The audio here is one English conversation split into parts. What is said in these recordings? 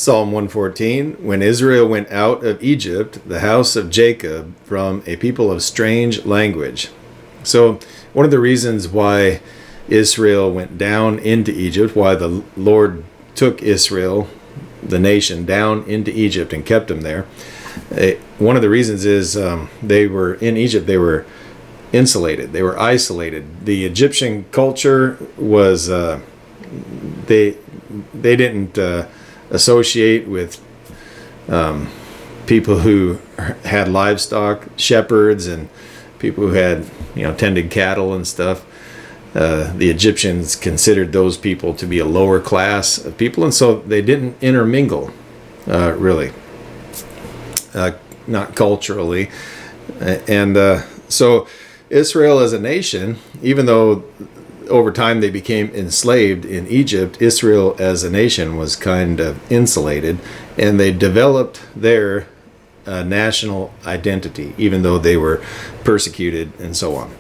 Psalm 114, when Israel went out of Egypt, the house of Jacob, from a people of strange language. So one of the reasons why Israel went down into Egypt, why the Lord took Israel, the nation, down into Egypt and kept them there, one of the reasons is they were in Egypt, they were insulated, they were isolated. The Egyptian culture was, they didn't associate with people who had livestock, shepherds, and people who had, tended cattle and stuff. The Egyptians considered those people to be a lower class of people, and so they didn't intermingle, really, not culturally. And so Israel as a nation, even though over time they became enslaved in Egypt, Israel as a nation was kind of insulated, and they developed their national identity, even though they were persecuted and so on.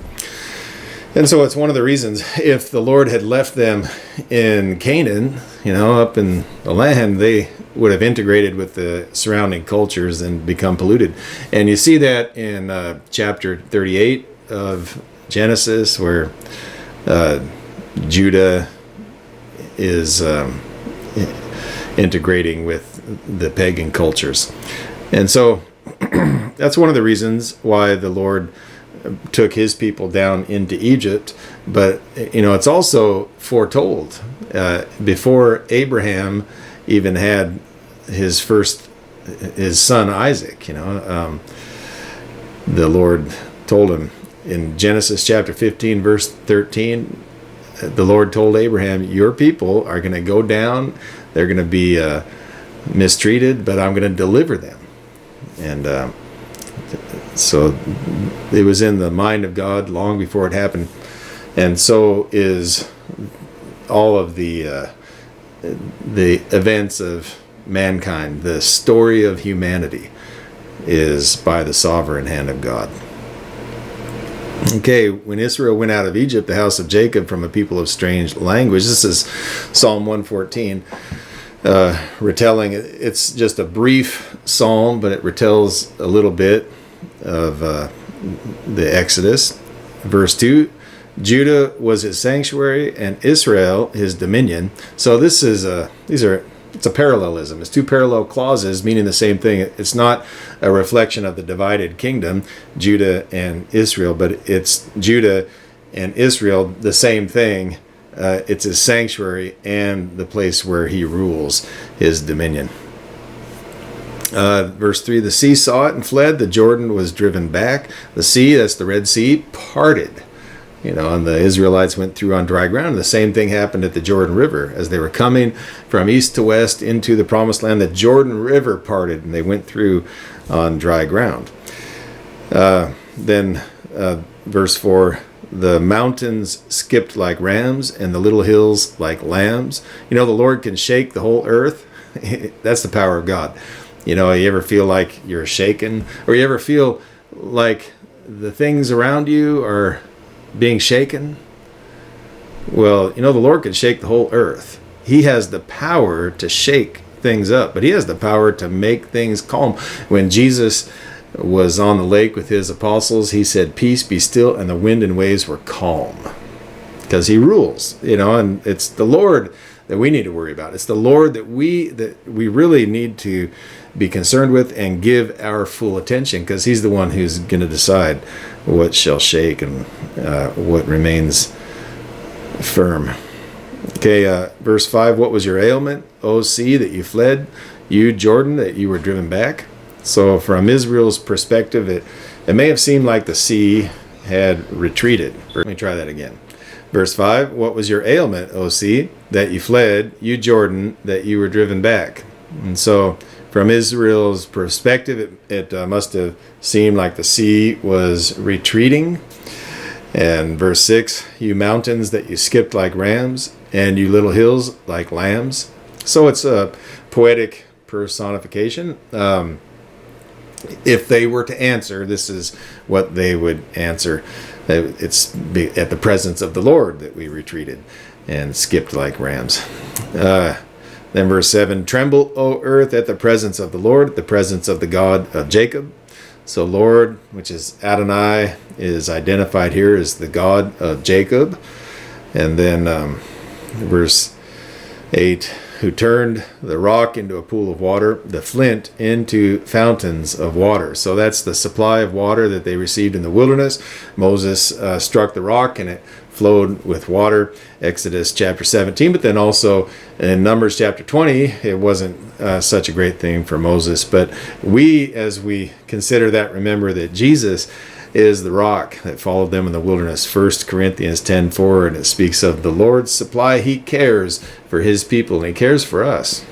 And so it's one of the reasons, if the Lord had left them in Canaan, up in the land, they would have integrated with the surrounding cultures and become polluted. And you see that in chapter 38 of Genesis, where Judah is integrating with the pagan cultures. And so that's one of the reasons why the Lord took his people down into Egypt. But it's also foretold before Abraham even had his son Isaac. The Lord told him in Genesis chapter 15 verse 13, the Lord told Abraham, your people are going to go down, they're going to be mistreated, but I'm going to deliver them. And so it was in the mind of God long before it happened. And so is all of the events of mankind. The story of humanity is by the sovereign hand of God. Okay, when Israel went out of Egypt, the house of Jacob, from a people of strange language. This is Psalm 114. Retelling, it's just a brief psalm, but it retells a little bit of the Exodus. Verse 2, Judah was his sanctuary and Israel his dominion. So this is it's a parallelism. It's two parallel clauses meaning the same thing. It's not a reflection of the divided kingdom, Judah and Israel, but it's Judah and Israel, the same thing. It's his sanctuary and the place where he rules, his dominion. Verse 3, the sea saw it and fled. The Jordan was driven back. The sea, that's the Red Sea, parted. And the Israelites went through on dry ground. The same thing happened at the Jordan River. As they were coming from east to west into the Promised Land, the Jordan River parted and they went through on dry ground. Then verse 4, the mountains skipped like rams and the little hills like lambs. The Lord can shake the whole earth. That's the power of God. You ever feel like you're shaken? Or you ever feel like the things around you are being shaken? Well, the Lord can shake the whole earth. He has the power to shake things up, but he has the power to make things calm. When Jesus was on the lake with his apostles, he said, peace, be still, and the wind and waves were calm. Because he rules, and it's the Lord that we need to worry about. It's the Lord that we really need to be concerned with and give our full attention, because he's the one who's going to decide what shall shake and what remains firm. Okay, verse 5, what was your ailment, O sea, that you fled, you Jordan, that you were driven back? So from Israel's perspective, it may have seemed like the sea had retreated. Let me try that again. Verse 5, what was your ailment, O sea, that you fled, you Jordan, that you were driven back? And so from Israel's perspective, it must have seemed like the sea was retreating. And verse 6, you mountains that you skipped like rams, and you little hills like lambs. So it's a poetic personification. If they were to answer, this is what they would answer. It's at the presence of the Lord that we retreated and skipped like rams. Then verse 7, tremble, O earth, at the presence of the Lord, the presence of the God of Jacob. So Lord, which is Adonai, is identified here as the God of Jacob. And then verse 8, who turned the rock into a pool of water, the flint into fountains of water. So that's the supply of water that they received in the wilderness. Moses struck the rock and it flowed with water. Exodus chapter 17, but then also in Numbers chapter 20, it wasn't such a great thing for Moses. But we, as we consider that, remember that Jesus is the rock that followed them in the wilderness. 1 Corinthians 10:4, and it speaks of the Lord's supply. He cares for his people and he cares for us.